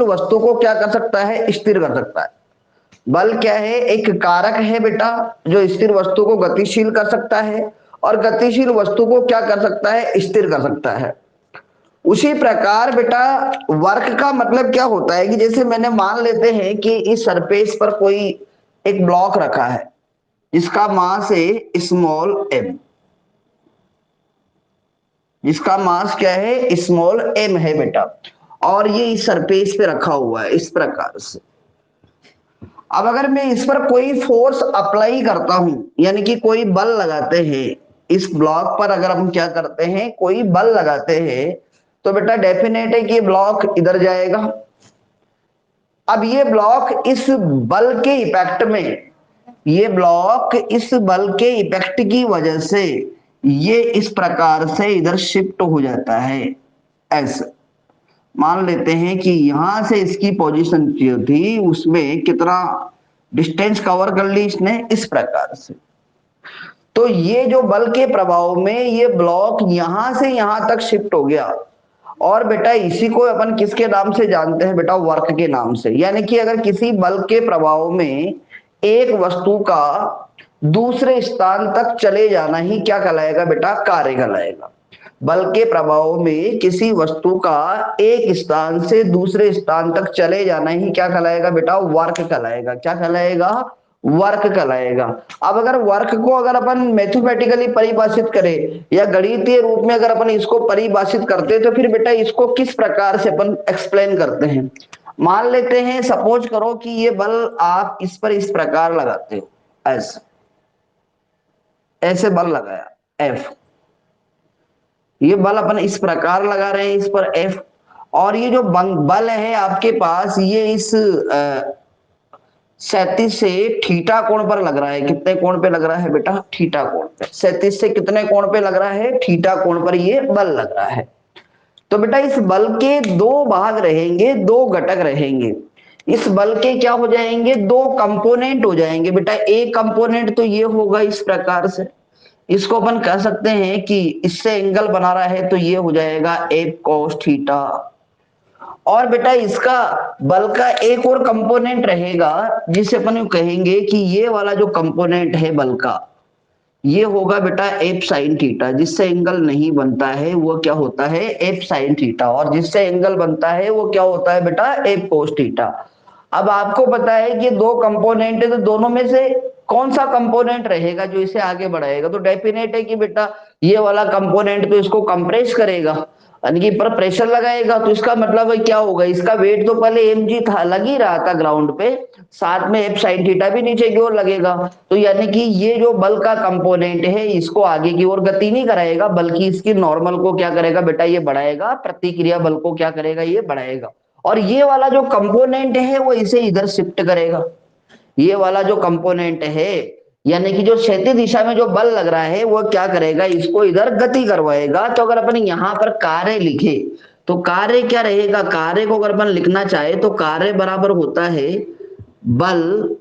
वस्तु को क्या कर सकता है, स्थिर कर सकता है। बल क्या है, एक कारक है बेटा जो स्थिर वस्तु को गतिशील कर सकता है और गतिशील वस्तु को क्या कर सकता है, स्थिर कर सकता है। उसी प्रकार बेटा वर्क का मतलब क्या होता है कि जैसे मैंने मान लेते हैं कि इस सरफेस पर कोई एक ब्लॉक रखा है जिसका मास है स्मॉल m, जिसका मास क्या है, स्मॉल m है बेटा, और ये इस सरफेस पे रखा हुआ है इस प्रकार से। अब अगर मैं इस पर कोई फोर्स अप्लाई करता हूं, यानी कि कोई बल लगाते हैं इस ब्लॉक पर, अगर हम क्या करते हैं कोई बल लगाते हैं, तो बेटा डेफिनेट है कि ब्लॉक इधर जाएगा। अब ये ब्लॉक इस बल के इफेक्ट में, ये ब्लॉक इस बल के इफेक्ट की वजह से ये इस प्रकार से इधर शिफ्ट हो जाता है। ऐसे मान लेते हैं कि यहां से इसकी पोजीशन जो थी उसमें कितना डिस्टेंस कवर कर ली इसने, इस प्रकार से। तो ये जो बल के प्रभाव में ये ब्लॉक यहां से यहां तक शिफ्ट हो गया, और बेटा इसी को अपन किसके नाम से जानते हैं बेटा, वर्क के नाम से। यानी कि अगर किसी बल के प्रभाव में एक वस्तु का दूसरे स्थान तक चले जाना ही क्या कहलाएगा बेटा, कार्य कहलाएगा। बल के प्रभाव में किसी वस्तु का एक स्थान से दूसरे स्थान तक चले जाना ही क्या कहलाएगा बेटा, वर्क कहलाएगा। क्या कहलाएगा, वर्क कहलाएगा। अब अगर वर्क को अगर अपन मैथमेटिकली परिभाषित करें या गणितीय रूप में अगर अपन इसको परिभाषित करते हैं, तो फिर बेटा इसको किस प्रकार से अपन एक्सप्लेन करते हैं। मान लेते हैं, सपोज करो कि ये बल आप इस पर इस प्रकार लगाते हो, ऐसे ऐसे बल लगाया F, ये बल अपन इस प्रकार लगा रहे हैं इस पर F, और ये जो बल है आपके पास ये इस 37 से थीटा कोण पर लग रहा है। कितने कोण पे लग रहा है बेटा, थीटा कोण पे। 37 से कितने कोण पे लग रहा है, थीटा कोण पर ये बल लग रहा है। तो बेटा इस बल के दो भाग रहेंगे, दो घटक रहेंगे। इस बल के क्या हो जाएंगे, दो कंपोनेंट हो जाएंगे बेटा। एक कंपोनेंट तो ये होगा इस प्रकार से, इसको अपन कह सकते हैं कि इससे एंगल बना रहा है तो ये हो जाएगा एफ कॉस थीटा। और बेटा इसका बल का एक और कंपोनेंट रहेगा जिसे अपन कहेंगे कि ये वाला जो कंपोनेंट है बल का, ये होगा बेटा एफ साइन थीटा। जिससे एंगल नहीं बनता है वो क्या होता है, एफ साइन थीटा, और जिससे एंगल बनता है वो क्या होता है बेटा, एफ कोस थीटा। अब आपको पता है कि दो कंपोनेंट है, तो दोनों में से कौन सा कंपोनेंट रहेगा जो इसे आगे बढ़ाएगा। तो डेफिनेट है कि बेटा ये वाला कंपोनेंट तो इसको कंप्रेस करेगा, यानी कि पर प्रेशर लगाएगा। तो इसका मतलब क्या होगा, इसका वेट तो पहले mg था, लग ही रहा था ग्राउंड पे, साथ में एफ साइन थीटा भी नीचे की ओर लगेगा। तो यानी कि ये जो बल का कंपोनेंट है इसको आगे की ओर गति नहीं कराएगा, बल्कि इसकी नॉर्मल को क्या करेगा बेटा, ये बढ़ाएगा। प्रतिक्रिया बल को क्या करेगा, ये बढ़ाएगा। और ये वाला जो कंपोनेंट है वो इसे इधर शिफ्ट करेगा। ये वाला जो कंपोनेंट है, यानी कि जो क्षैतिज दिशा में जो बल लग रहा है वो क्या करेगा, इसको इधर गति करवाएगा। तो अगर अपन यहाँ पर कार्य लिखे तो कार्य क्या रहेगा, कार्य को अगर अपन लिखना चाहे तो कार्य बराबर होता है बल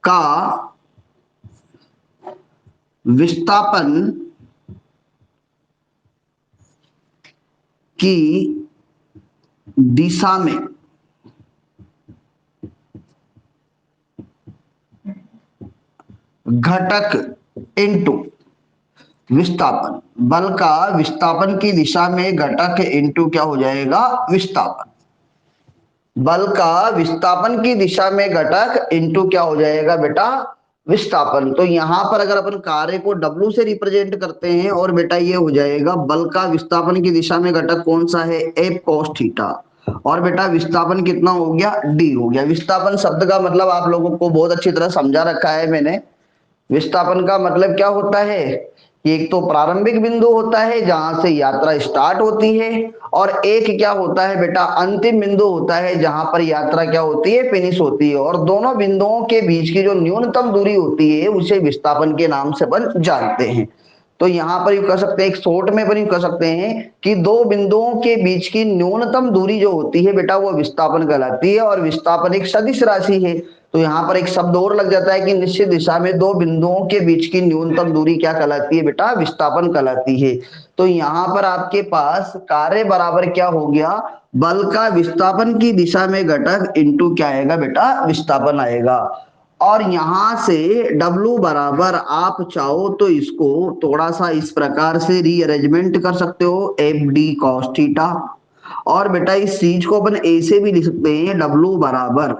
का विस्थापन की दिशा में घटक इनटू विस्थापन। बल का विस्थापन की दिशा में घटक इनटू क्या हो जाएगा, विस्थापन। बल का विस्थापन की दिशा में घटक इनटू क्या हो जाएगा बेटा, विस्थापन। तो यहां पर अगर अपन कार्य को W से रिप्रेजेंट करते हैं, और बेटा ये हो जाएगा बल का विस्थापन की दिशा में घटक कौन सा है, एफ कॉस थीटा। और बेटा विस्थापन कितना हो गया, D हो गया। विस्थापन शब्द का मतलब आप लोगों को बहुत अच्छी तरह समझा रखा है मैंने। विस्थापन का मतलब क्या होता है कि एक तो प्रारंभिक बिंदु होता है जहां से यात्रा स्टार्ट होती है, और एक क्या होता है बेटा, अंतिम बिंदु होता है जहां पर यात्रा क्या होती है, फिनिश होती है। और दोनों बिंदुओं के बीच की जो न्यूनतम दूरी होती है उसे विस्थापन के नाम से अपन जानते हैं। तो यहां पर यू कह सकते हैं, एक शॉर्ट में अपन यू कह सकते हैं कि दो बिंदुओं के बीच की न्यूनतम दूरी जो होती है बेटा वो विस्थापन कहलाती है। और विस्थापन एक सदिश राशि है, तो यहाँ पर एक शब्द और लग जाता है कि निश्चित दिशा में दो बिंदुओं के बीच की न्यूनतम दूरी क्या कहलाती है बेटा, विस्थापन कहलाती है। तो यहाँ पर आपके पास कार्य बराबर क्या हो गया, बल का विस्थापन की दिशा में घटक इंटू क्या आएगा बेटा, विस्थापन आएगा। और यहां से W बराबर आप चाहो तो इसको थोड़ा सा इस प्रकार से रीअरेंजमेंट कर सकते हो, एफ डी कॉस थीटा। और बेटा इस चीज को अपन ऐसे भी लिख सकते हैं, W बराबर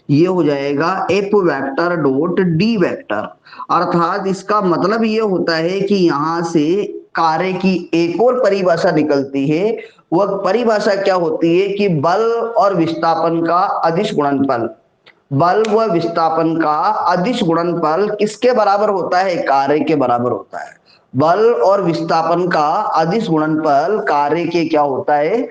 ये हो जाएगा F vector dot D vector. अर्थात इसका मतलब ये होता है कि यहां से कार्य की एक और परिभाषा निकलती है। वह परिभाषा क्या होती है कि बल और विस्थापन का अदिश गुणनफल, बल व विस्थापन का अदिश गुणनफल किसके बराबर होता है, कार्य के बराबर होता है। बल और विस्थापन का अदिश गुणनफल कार्य के क्या होता है,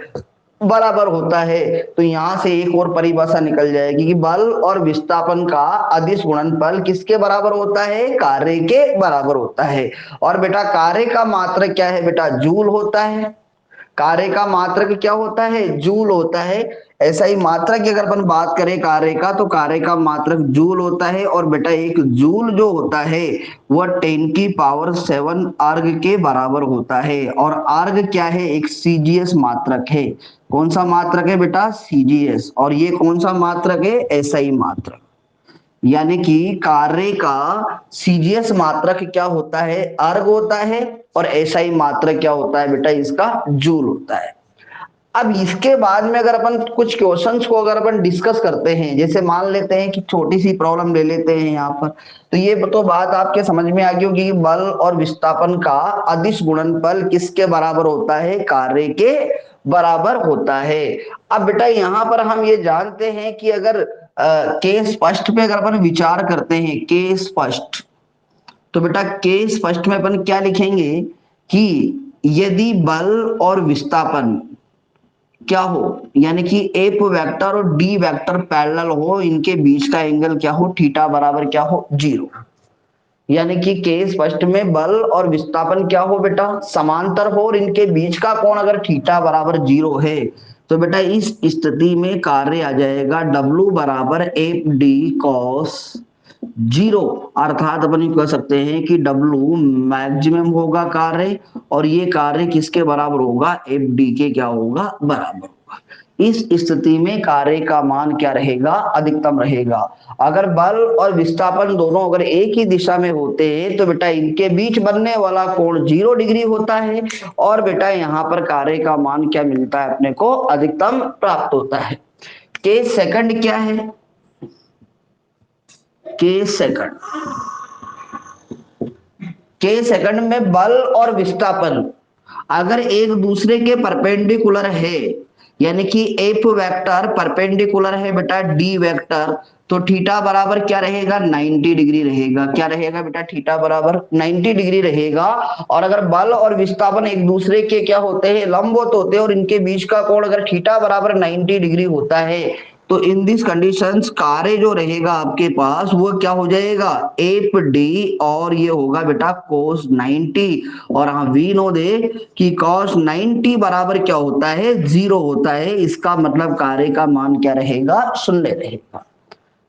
बराबर होता है। तो यहां से एक और परिभाषा निकल जाएगी कि बल और विस्थापन का अदिश गुणनफल किसके बराबर होता है, कार्य के बराबर होता है। और बेटा कार्य का मात्रक क्या है बेटा, जूल होता है। कार्य का मात्रक क्या होता है, जूल होता है। ऐसा ही मात्रक की अगर अपन बात करें कार्य का, तो कार्य का मात्रक जूल होता है। और बेटा एक जूल जो होता है वह 10⁻⁷ अर्ग के बराबर होता है। और अर्ग क्या है, एक सीजीएस मात्रक है। कौन सा मात्रक है बेटा, सीजीएस। और ये कौन सा मात्रक है, एसआई मात्रक। यानी कि कार्य का सीजीएस मात्रक क्या होता है, अर्ग होता है। और एसआई मात्रक क्या होता है बेटा, इसका जूल होता है। अब इसके बाद में अगर अपन कुछ क्वेश्चंस को अगर अपन डिस्कस करते हैं, जैसे मान लेते हैं कि छोटी सी प्रॉब्लम ले लेते हैं यहाँ पर, तो ये तो बात आपके समझ में आ गई होगी कि बल और विस्थापन का अदिश गुणनफल किसके बराबर होता है, कार्य के बराबर होता है। अब बेटा यहाँ पर हम ये जानते हैं कि अगर केस फर्स्ट पे अगर अपन विचार करते हैं, केस फर्स्ट, तो बेटा केस फर्स्ट में अपन क्या लिखेंगे कि यदि बल और विस्थापन क्या हो, यानी कि एफ वेक्टर और डी वेक्टर पैरेलल हो, इनके बीच का एंगल क्या हो, थीटा बराबर क्या हो, 0। यानी कि केस फर्स्ट में बल और विस्थापन क्या हो बेटा, समांतर हो, और इनके बीच का कोण अगर थीटा बराबर 0 है, तो बेटा इस स्थिति में कार्य आ जाएगा W बराबर एफ डी कॉस 0। अर्थात अपन कह सकते हैं कि W मैक्सिमम होगा कार्य, और ये कार्य किसके बराबर होगा, एफ डी के क्या होगा, बराबर होगा। इस स्थिति में कार्य का मान क्या रहेगा, अधिकतम रहेगा। अगर बल और विस्थापन दोनों अगर एक ही दिशा में होते हैं, तो बेटा इनके बीच बनने वाला कोण 0 डिग्री होता है। और बेटा यहाँ पर कार्य का मान क्या मिलता है अपने को, अधिकतम प्राप्त होता है। केस सेकंड क्या है, केस सेकंड, केस सेकंड में बल और विस्थापन अगर एक दूसरे के परपेंडिकुलर है, यानी कि एफ वेक्टर परपेंडिकुलर है बेटा डी वेक्टर, तो थीटा बराबर क्या रहेगा, 90 डिग्री रहेगा। क्या रहेगा बेटा, थीटा बराबर 90 डिग्री रहेगा। और अगर बल और विस्थापन एक दूसरे के क्या होते हैं, लंबवत होते हैं, और इनके बीच का कोण अगर थीटा बराबर 90 डिग्री होता है, तो इन दिस कंडीशंस कार्य जो रहेगा आपके पास वो क्या हो जाएगा, एफ डी, और ये होगा बेटा cos 90। और हाँ वी नो दे कि cos 90 बराबर क्या होता है, 0 होता है। इसका मतलब कार्य का मान क्या रहेगा, शून्य रहेगा।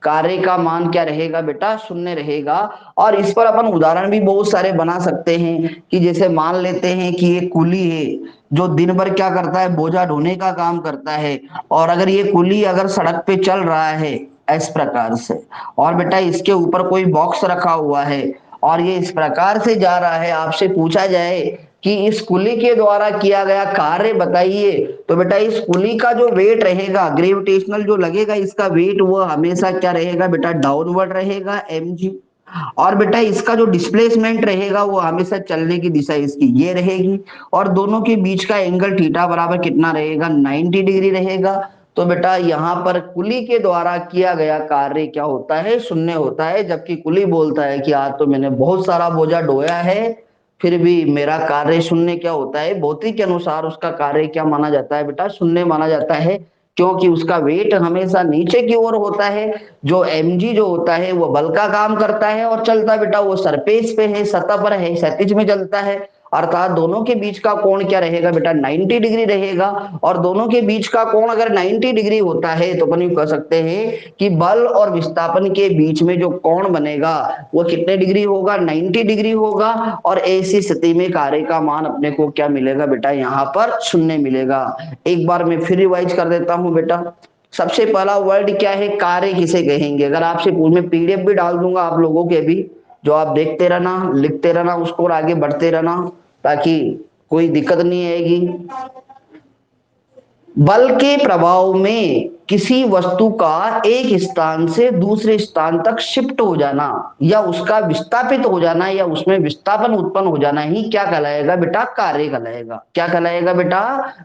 कार्य का मान क्या रहेगा बेटा, शून्य रहेगा। और इस पर अपन उदाहरण भी बहुत सारे बना सकते हैं कि जैसे मान लेते हैं कि ये कुली है जो दिन भर क्या करता है, बोझा ढोने का काम करता है। और अगर ये कुली अगर सड़क पे चल रहा है इस प्रकार से, और बेटा इसके ऊपर कोई बॉक्स रखा हुआ है, और ये इस प्रकार से जा रहा है, आपसे पूछा जाए कि इस कुली के द्वारा किया गया कार्य बताइए, तो बेटा इस कुली का जो वेट रहेगा, ग्रेविटेशनल जो लगेगा इसका वेट, वो हमेशा क्या रहेगा बेटा, डाउनवर्ड रहेगा, mg। और बेटा इसका जो डिस्प्लेसमेंट रहेगा वो हमेशा चलने की दिशा इसकी ये रहेगी। और दोनों के बीच का एंगल थीटा बराबर कितना रहेगा, 90 डिग्री रहेगा। तो बेटा यहाँ पर कुली के द्वारा किया गया कार्य क्या होता है, शून्य होता है। जबकि कुली बोलता है कि आज तो मैंने बहुत सारा बोझा ढोया है, फिर भी मेरा कार्य शून्य क्या होता है, भौतिक के अनुसार उसका कार्य क्या माना जाता है बेटा, शून्य माना जाता है। क्योंकि उसका वेट हमेशा नीचे की ओर होता है। जो mg जो होता है वो बल का काम करता है, और चलता बेटा वो सरफेस पे है, सतह पर है, क्षैतिज में चलता है। अर्थात दोनों के बीच का कोण क्या रहेगा बेटा 90 डिग्री रहेगा। और दोनों के बीच का कोण अगर 90 डिग्री होता है तो अपन यूं कह सकते हैं कि बल और विस्थापन के बीच में जो कोण बनेगा वो कितने डिग्री होगा 90 डिग्री होगा। और ऐसी स्थिति में कार्य का मान अपने को क्या मिलेगा बेटा यहाँ पर शून्य मिलेगा। एक बार मैं फिर रिवाइज कर देता हूं बेटा। सबसे पहला वर्ड क्या है, कार्य किसे कहेंगे। अगर आपसे पूछ, मैं पीडीएफ भी डाल दूंगा आप लोगों के भी, जो आप देखते रहना लिखते रहना उसको और आगे बढ़ते रहना ताकि कोई दिक्कत नहीं आएगी। बल के प्रभाव में किसी वस्तु का एक स्थान से दूसरे स्थान तक शिफ्ट हो जाना या उसका विस्थापित हो जाना या उसमें विस्थापन उत्पन्न हो जाना ही क्या कहलाएगा बेटा, कार्य कहलाएगा। क्या कहलाएगा बेटा,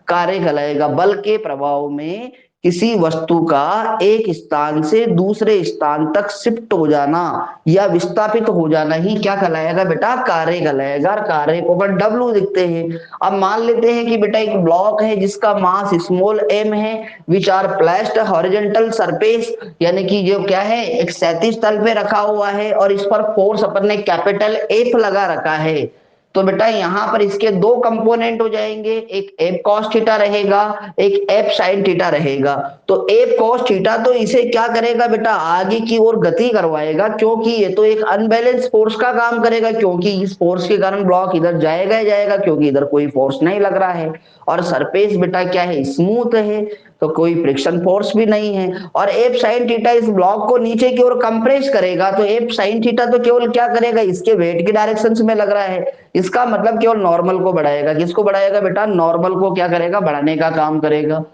कार्य कहलाएगा। बल के प्रभाव में किसी वस्तु का एक स्थान से दूसरे स्थान तक शिफ्ट हो जाना या विस्थापित हो जाना ही क्या कहलाएगा बेटा, कार्य कहलाएगा। कार्य को अपन डब्ल्यू लिखते हैं। अब मान लेते हैं कि बेटा एक ब्लॉक है जिसका मास स्मॉल m है, which are placed horizontal surface, यानी कि जो क्या है एक क्षैतिज तल पे रखा हुआ है और इस पर फोर्स अपन ने कैपिटल F लगा रखा है। तो बेटा यहाँ पर इसके दो कंपोनेंट हो जाएंगे, एक एफ कॉस थीटा रहेगा, एक एफ साइन थीटा रहेगा। तो एफ कॉस थीटा तो इसे क्या करेगा बेटा, आगे की ओर गति करवाएगा, क्योंकि ये तो एक अनबैलेंस फोर्स का काम करेगा, क्योंकि इस फोर्स के कारण ब्लॉक इधर जाएगा ही जाएगा, क्योंकि इधर कोई फोर्स नहीं लग रहा है। और सरफेस बेटा क्या है, स्मूथ है, तो कोई फ्रिक्शन फोर्स भी नहीं है। और एफ साइन थीटा इस ब्लॉक को नीचे की ओर कंप्रेस करेगा, तो एफ साइन थीटा तो केवल क्या करेगा, इसके वेट की डायरेक्शन में लग रहा है, इसका मतलब केवल नॉर्मल को बढ़ाएगा। किसको बढ़ाएगा बेटा, नॉर्मल को क्या करेगा, बढ़ाने का काम करेगा।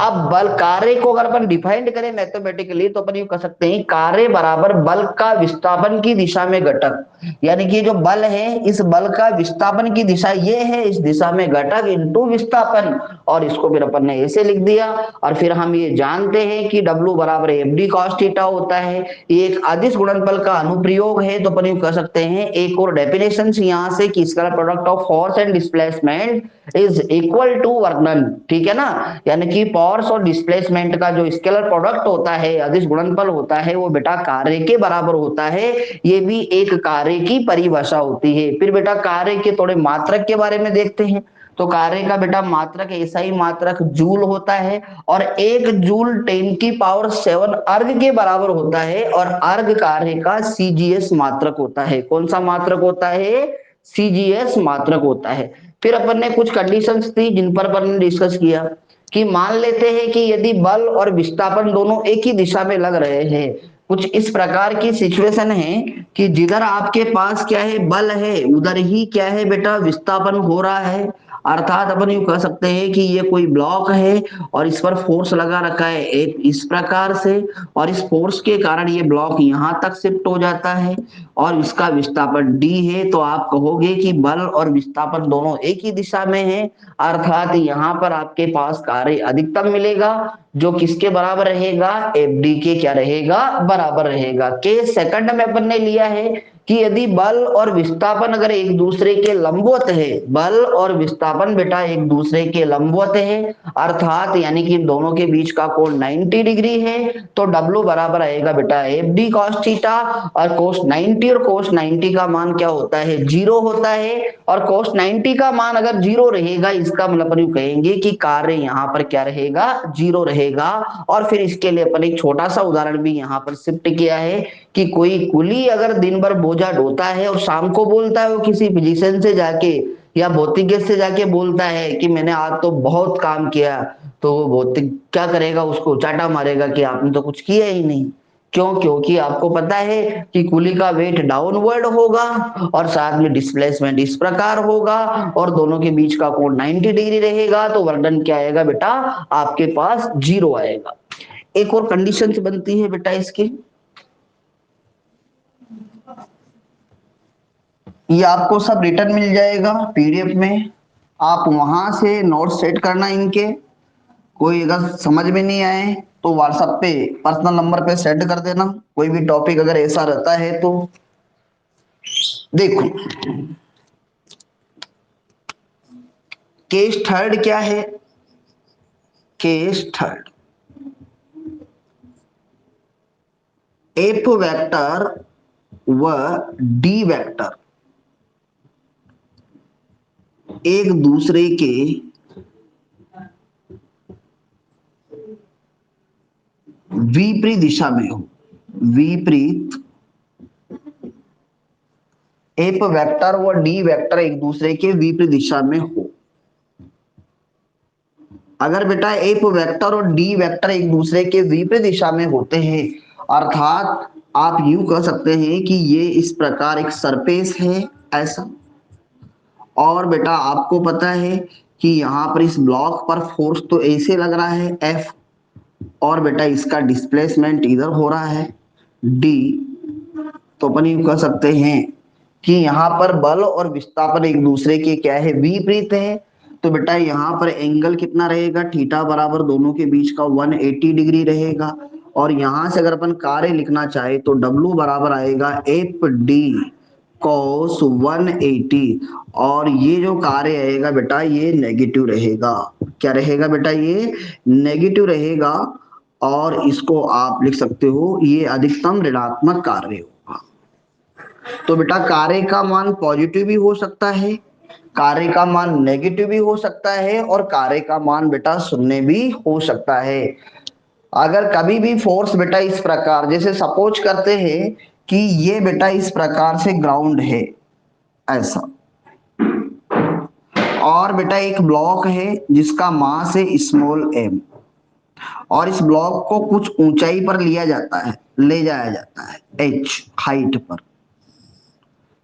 अब बल कार्य को अगर अपन डिफाइंड करें मैथमेटिकली तो अपन ये कह सकते हैं कार्य बराबर बल का विस्थापन की दिशा में घटक, यानी कि जो बल है इस बल का विस्थापन की दिशा ये है, इस दिशा में घटक इनटू विस्थापन, और इसको फिर अपन ने ऐसे लिख दिया। और फिर हम ये जानते हैं कि W बराबर एफ डी कॉस थीटा होता है, ये एक अदिश गुणनफल का अनुप्रयोग है। तो अपन ये कह सकते हैं एक और डेफिनेशन यहां से कि scalar product of force and displacement is equal to work done, ठीक है ना। यानी कि फोर्स और डिस्प्लेसमेंट का जो स्केलर प्रोडक्ट होता है, अदिश गुणनफल होता है, वो बेटा कार्य के बराबर होता है। ये भी एक कार्य की परिभाषा होती है। फिर बेटा कार्य के थोड़े मात्रक के बारे में देखते हैं। तो कार्य का बेटा मात्रक ऐसा ही मात्रक जूल होता है, और एक जूल 10⁻⁷ अर्ग के बराबर होता है, और अर्ग कार्य का सीजीएस मात्रक होता है। कौन सा मात्रक होता है, सीजीएस मात्रक होता है। फिर अपन ने कुछ कंडीशंस थी जिन पर अपन ने डिस्कस किया कि मान लेते हैं कि यदि बल और विस्थापन दोनों एक ही दिशा में लग रहे हैं, कुछ इस प्रकार की सिचुएशन है कि जिधर आपके पास क्या है बल है उधर ही क्या है बेटा विस्थापन हो रहा है। अर्थात अपन यूं कह सकते हैं कि ये कोई ब्लॉक है और इस पर फोर्स लगा रखा है एक इस प्रकार से, और इस फोर्स के कारण ये ब्लॉक यहां तक शिफ्ट हो जाता है और इसका विस्थापन d है। तो आप कहोगे कि बल और विस्थापन दोनों एक ही दिशा में है, अर्थात यहाँ पर आपके पास कार्य अधिकतम मिलेगा, जो किसके बराबर रहेगा, एफ डी के क्या रहेगा, बराबर रहेगा। केस सेकंड में अपन ने लिया है कि यदि बल और विस्थापन अगर एक दूसरे के लंबवत है, बल और विस्थापन बेटा एक दूसरे के लंबवत है, अर्थात यानी कि दोनों के बीच का कोण 90 डिग्री है, तो W बराबर आएगा बेटा एफ डी कॉस थीटा, और कोस 90 और कोस 90 का मान क्या होता है, 0 होता है। और कोस 90 का मान अगर 0 रहेगा, इसका मतलब अपन कहेंगे कि कार्य यहाँ पर क्या रहेगा, 0 रहेगा। और फिर इसके लिए अपन एक छोटा सा उदाहरण भी यहाँ पर शिफ्ट किया है कि कोई कुली अगर दिन भर बोझा ढोता है और शाम को बोलता है वो किसी फिजिशियन से जाके या भौतिक से जाके बोलता है कि मैंने आज तो बहुत काम किया, तो वो भौतिक क्या करेगा, उसको चाटा मारेगा कि आपने तो कुछ किया ही नहीं। क्यों, क्योंकि आपको पता है कि कुली का वेट डाउनवर्ड होगा और साथ में डिस्प्लेसमेंट इस प्रकार होगा और दोनों के बीच का कोण 90 डिग्री रहेगा, तो वर्क डन क्या आएगा बेटा, आपके पास 0 आएगा। एक और कंडीशन बनती है बेटा इसकी, ये आपको सब रिटर्न मिल जाएगा पीडीएफ में, आप वहां से नोट सेट करना इनके। कोई अगर समझ में नहीं आए तो व्हाट्सएप पे पर्सनल नंबर पे सेंड कर देना, कोई भी टॉपिक अगर ऐसा रहता है तो। देखो केस थर्ड क्या है, केस थर्ड एफ वेक्टर व डी वेक्टर एक दूसरे के विपरीत दिशा में हो, विपरीत एफ वेक्टर व डी वेक्टर एक दूसरे के विपरीत दिशा में हो। अगर बेटा एफ वेक्टर और डी वेक्टर एक दूसरे के विपरीत दिशा में होते हैं, अर्थात आप यूं कह सकते हैं कि ये इस प्रकार एक सरफेस है ऐसा, और बेटा आपको पता है कि यहाँ पर इस ब्लॉक पर फोर्स तो ऐसे लग रहा है एफ, और बेटा इसका डिस्प्लेसमेंट इधर हो रहा है डी, तो अपन यूं कह सकते हैं कि यहाँ पर बल और विस्थापन एक दूसरे के क्या है, विपरीत है। तो बेटा यहाँ पर एंगल कितना रहेगा, थीटा बराबर दोनों के बीच का 180 डिग्री रहेगा। और यहां से अगर अपन कार्य लिखना चाहे तो W बराबर आएगा एफ डी कॉस 180, और ये जो कार्य आएगा बेटा ये नेगेटिव रहेगा। क्या रहेगा बेटा, ये नेगेटिव रहेगा, और इसको आप लिख सकते हो ये अधिकतम ऋणात्मक कार्य होगा। तो बेटा कार्य का मान पॉजिटिव भी हो सकता है, कार्य का मान नेगेटिव भी हो सकता है, और कार्य का मान बेटा शून्य भी हो सकता है। अगर कभी भी फोर्स बेटा इस प्रकार, जैसे सपोज करते हैं कि ये बेटा इस प्रकार से ग्राउंड है ऐसा, और बेटा एक ब्लॉक है जिसका मास है स्मॉल m, और इस ब्लॉक को कुछ ऊंचाई पर लिया जाता है, ले जाया जाता है h हाइट पर,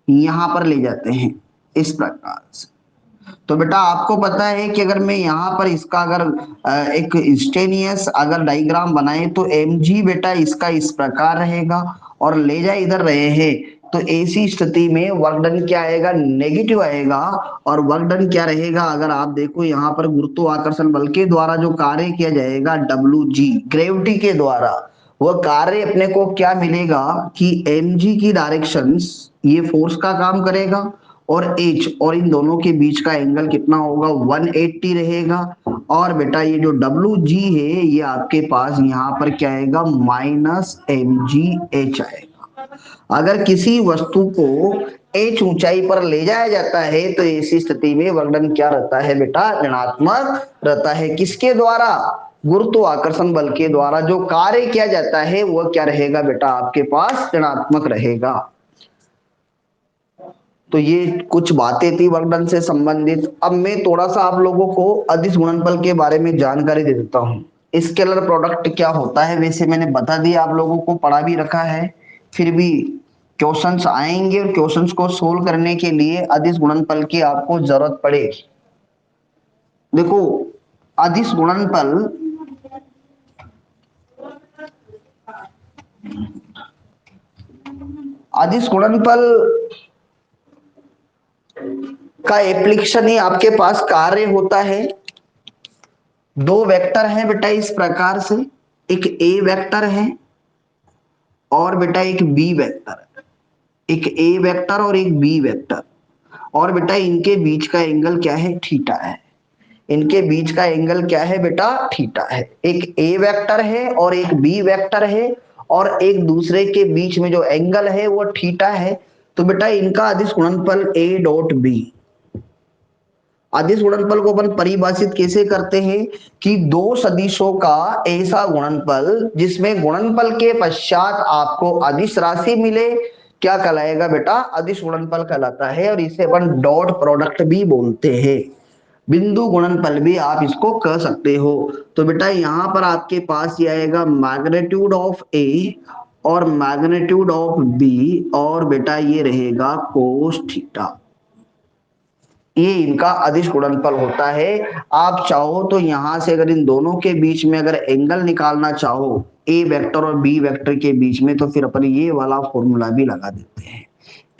यहां पर ले जाते हैं इस प्रकार से। तो बेटा आपको पता है कि अगर मैं यहाँ पर इसका अगर एक इंस्टेनियस अगर डायग्राम बनाए तो mg बेटा इसका इस प्रकार रहेगा, और ले जा इधर रहे हैं, तो ऐसी स्थिति में वर्क डन क्या आएगा, नेगेटिव आएगा। और वर्क डन क्या रहेगा, अगर आप देखो यहाँ पर गुरुत्वाकर्षण बल के द्वारा जो कार्य किया जाएगा Wg, ग्रेविटी के द्वारा, वह कार्य अपने को क्या मिलेगा कि mg की डायरेक्शन ये फोर्स का काम करेगा, और h और इन दोनों के बीच का एंगल कितना होगा, 180 रहेगा। और बेटा ये जो Wg है ये आपके पास यहाँ पर क्या आएगा, -mgh आएगा। अगर किसी वस्तु को h ऊंचाई पर ले जाया जाता है तो ऐसी स्थिति में वर्क डन क्या रहता है बेटा, ऋणात्मक रहता है। किसके द्वारा, गुरुत्वाकर्षण बल के द्वारा जो कार्य किया जाता है वह क्या रहेगा बेटा, आपके पास ऋणात्मक रहेगा। तो ये कुछ बातें थी वर्क डन से संबंधित। अब मैं थोड़ा सा आप लोगों को अदिश गुणनफल के बारे में जानकारी दे देता हूँ। स्केलर प्रोडक्ट क्या होता है वैसे मैंने बता दिया, आप लोगों को पढ़ा भी रखा है, फिर भी क्वेश्चंस आएंगे और क्वेश्चंस को सोल्व करने के लिए अदिश गुणनफल की आपको जरूरत पड़ेगी। देखो अदिश गुणनफल अदिश गुणनफल का एप्लीकेशन ही आपके पास कार्य होता है। दो वेक्टर हैं बेटा इस प्रकार से, एक ए वेक्टर है और बेटा एक बी वेक्टर है, एक ए वेक्टर और एक बी वेक्टर, और बेटा इनके बीच का एंगल क्या है, थीटा है। इनके बीच का एंगल क्या है बेटा, थीटा है। एक ए वेक्टर है और एक बी वेक्टर है, और एक दूसरे के बीच में जो एंगल है वो थीटा है। तो बेटा इनका अदिश गुणनफल ए डॉट बी। अदिश गुणनफल को अपन परिभाषित कैसे करते हैं कि दो सदिशों का ऐसा गुणनफल जिसमें गुणनफल के पश्चात आपको अदिश राशि मिले, क्या कहलाएगा बेटा, अदिश गुणनफल कहलाता है। और इसे अपन डॉट प्रोडक्ट भी बोलते हैं, बिंदु गुणनफल भी आप इसको कह सकते हो। तो बेटा यहां पर आपके पास ये आएगा मैग्नीट्यूड ऑफ ए और मैग्नीट्यूड ऑफ बी, और बेटा ये रहेगा कोस थीटा। ये इनका अदिश गुणनफल होता है। आप चाहो तो यहां से अगर इन दोनों के बीच में अगर एंगल निकालना चाहो ए वेक्टर और बी वेक्टर के बीच में, तो फिर अपन ये वाला फॉर्मूला भी लगा देते हैं,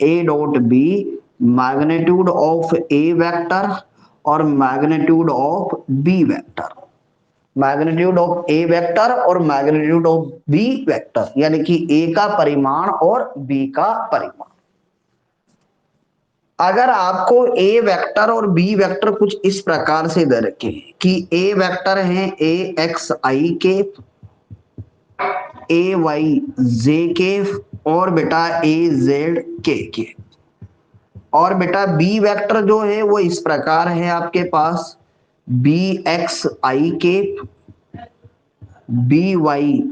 A dot B magnitude of A vector और magnitude of B vector, magnitude of A vector और मैग्नीट्यूड ऑफ बी वेक्टर, यानी कि ए का परिमाण और बी का परिमाण। अगर आपको ए वेक्टर और बी वेक्टर कुछ इस प्रकार से दे रखे कि ए वेक्टर है ए एक्स आई के, ए वाई जे के, और बेटा ए जेड के, और बेटा बी वेक्टर जो है वो इस प्रकार है आपके पास, बी एक्स आई के, बी वाई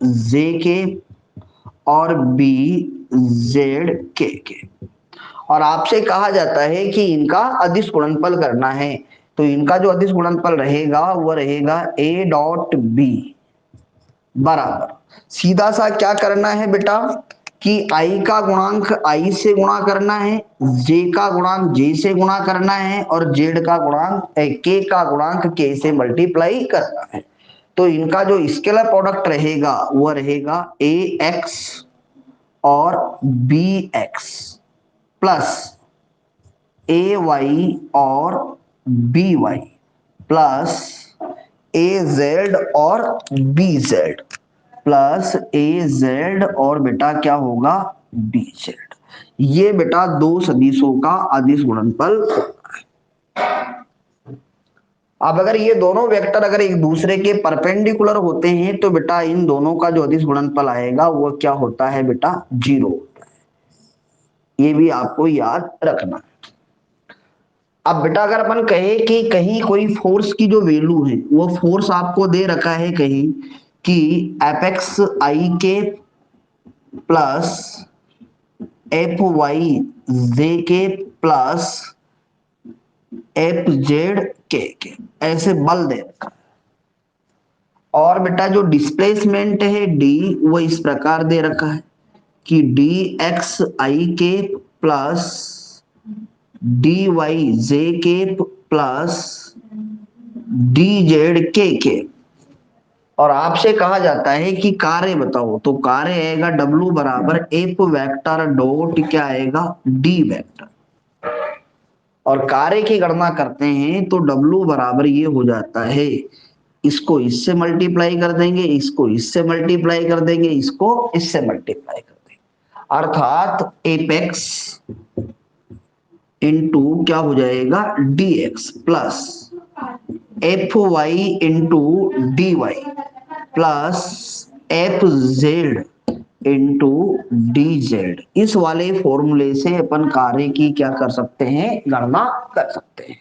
जे के, और बी जेड के। और आपसे कहा जाता है कि इनका अदिश गुणनफल करना है। तो इनका जो अदिश गुणनफल रहेगा वो रहेगा ए डॉट बी बराबर, सीधा सा क्या करना है बेटा कि आई का गुणांक आई से गुणा करना है, जे का गुणांक जे से गुणा करना है, और जेड का गुणांक के का गुणांक के से मल्टीप्लाई करना है। तो इनका जो स्केलर प्रोडक्ट रहेगा वो रहेगा ए एक्स और बी एक्स प्लस ए वाई और बी वाई प्लस ए जेड और बी जेड प्लस ए जेड और बेटा क्या होगा बी जेड। ये बेटा दो सदिशों का अदिश गुणनफल होता है। अब अगर ये दोनों वेक्टर अगर एक दूसरे के परपेंडिकुलर होते हैं तो बेटा इन दोनों का जो अदिश गुणनफल आएगा वो क्या होता है बेटा, जीरो होता है। ये भी आपको याद रखना। अब बेटा अगर अपन कहे कि कहीं कोई फोर्स की जो वैल्यू है वो फोर्स आपको दे रखा है कहीं कि एफ एक्स आई के प्लस एफ वाई जे के प्लस एफ जेड के ऐसे बल दे रखा है। और बेटा जो डिस्प्लेसमेंट है डी वो इस प्रकार दे रखा है कि डी एक्स आई के प्लस डी वाई जे के प्लस डी जेड के। और आपसे कहा जाता है कि कार्य बताओ, तो कार्य आएगा डब्ल्यू बराबर एफ वेक्टर डॉट क्या आएगा डी वेक्टर। और कार्य की गणना करते हैं तो डब्ल्यू बराबर ये हो जाता है, इसको इससे मल्टीप्लाई कर देंगे, इसको इससे मल्टीप्लाई कर देंगे, इसको इससे मल्टीप्लाई कर देंगे, अर्थात एपेक्स इंटू क्या हो जाएगा d x plus f y into d y plus f z into d z. इस वाले फॉर्मूले से अपन कार्य की क्या कर सकते हैं, गणना कर सकते हैं।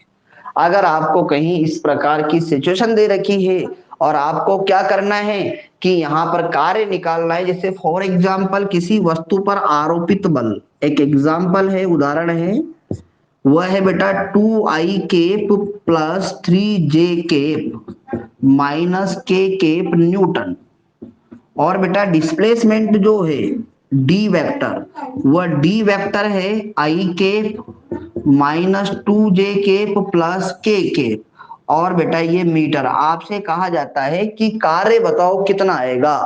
अगर आपको कहीं इस प्रकार की सिचुएशन दे रखी है और आपको क्या करना है कि यहां पर कार्य निकालना है, जैसे फॉर एग्जाम्पल किसी वस्तु पर आरोपित बल, एक एग्जाम्पल है उदाहरण है, वह है बेटा 2i cap plus 3j cap minus K cap newton. और बेटा डिस्प्लेसमेंट जो है डी वेक्टर, वह डी वेक्टर है I cap minus 2j cap plus K cap. और बेटा ये मीटर, आपसे कहा जाता है कि कार्य बताओ कितना आएगा।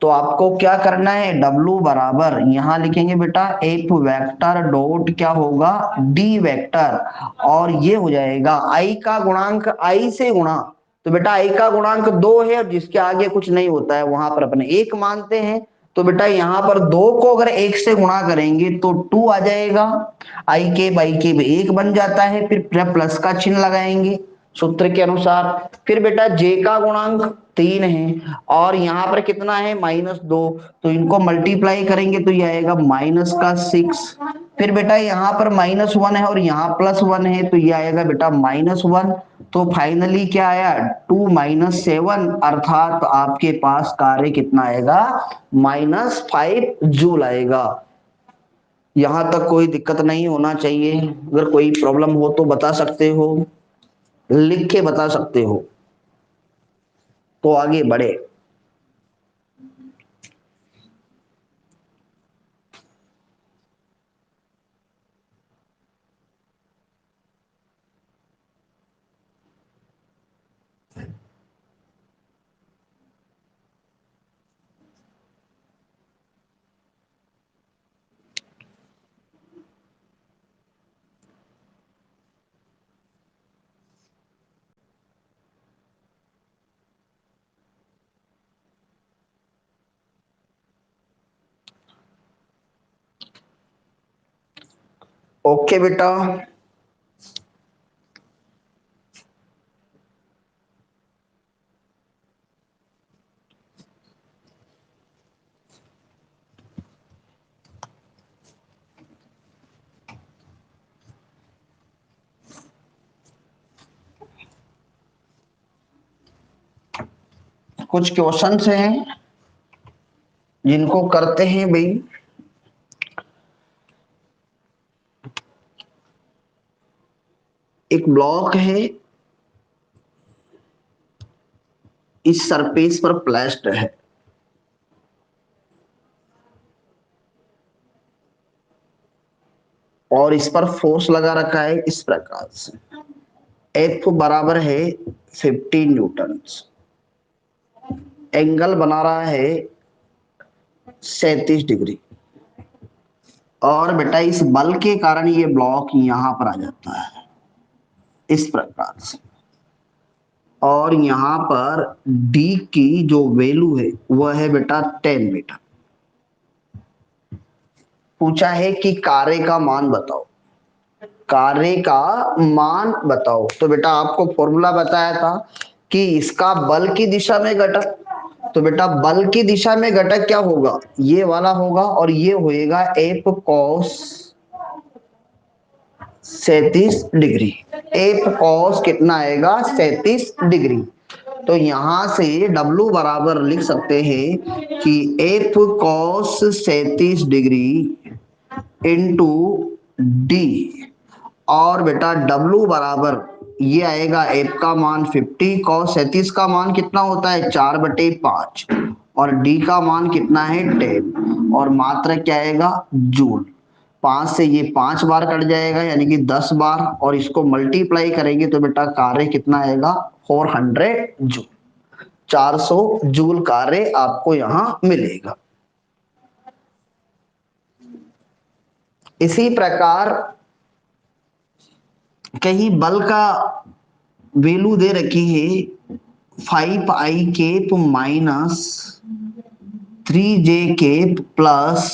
तो आपको क्या करना है, W बराबर यहां लिखेंगे बेटा एफ वेक्टर डॉट क्या होगा डी वेक्टर, और ये हो जाएगा आई का गुणांक आई से गुणा। तो बेटा आई का गुणांक 2 है और जिसके आगे कुछ नहीं होता है वहां पर अपने 1 मानते हैं। तो बेटा यहां पर 2 को अगर 1 से गुणा करेंगे तो 2 आ जाएगा, आई के बाई के 1 बन जाता है, फिर प्लस का चिन्ह लगाएंगे सूत्र के अनुसार। फिर बेटा जे का गुणांक 3 है और यहाँ पर कितना है -2, तो इनको मल्टीप्लाई करेंगे तो ये आएगा -6। फिर बेटा यहाँ पर -1 है और यहाँ +1 है तो ये आएगा बेटा -1। तो फाइनली क्या आया 2 - 7, अर्थात आपके पास कार्य कितना आएगा -5 जूल आएगा। यहां तक कोई दिक्कत नहीं होना चाहिए, अगर कोई प्रॉब्लम हो तो बता सकते हो, लिख के बता सकते हो, तो आगे बढ़े। ओके बेटा, कुछ क्वेश्चंस हैं जिनको करते हैं भाई। एक ब्लॉक है, इस सरफेस पर प्लेस्ड है, और इस पर फोर्स लगा रखा है इस प्रकार से। एफ बराबर है 50 न्यूटन। एंगल बना रहा है 37 डिग्री। और बेटा इस बल के कारण ये ब्लॉक यहां पर आ जाता है इस प्रकार से। और यहां पर डी की जो वैल्यू है वह है बेटा 10 मीटर। पूछा है कि कार्य का मान बताओ, कार्य का मान बताओ। तो बेटा आपको फॉर्मूला बताया था कि इसका बल की दिशा में घटक, तो बेटा बल की दिशा में घटक क्या होगा, ये वाला होगा, और ये होएगा F cos 37 degree. F cos कितना आएगा, 37 डिग्री। तो यहां से W बराबर लिख सकते हैं कि F cos 37 degree into D. और बेटा W बराबर ये आएगा, एफ का मान 50, कॉस 37 का मान कितना होता है 4/5, और डी का मान कितना है 10, और मात्रा क्या आएगा जूल। 5 से ये 5 बार कट जाएगा यानी कि 10 बार, और इसको मल्टीप्लाई करेंगे तो बेटा कार्य कितना आएगा 400 जूल। 400 जूल कार्य आपको यहां मिलेगा। इसी प्रकार कहीं बल का वैल्यू दे रखी है 5i cap minus 3j cap plus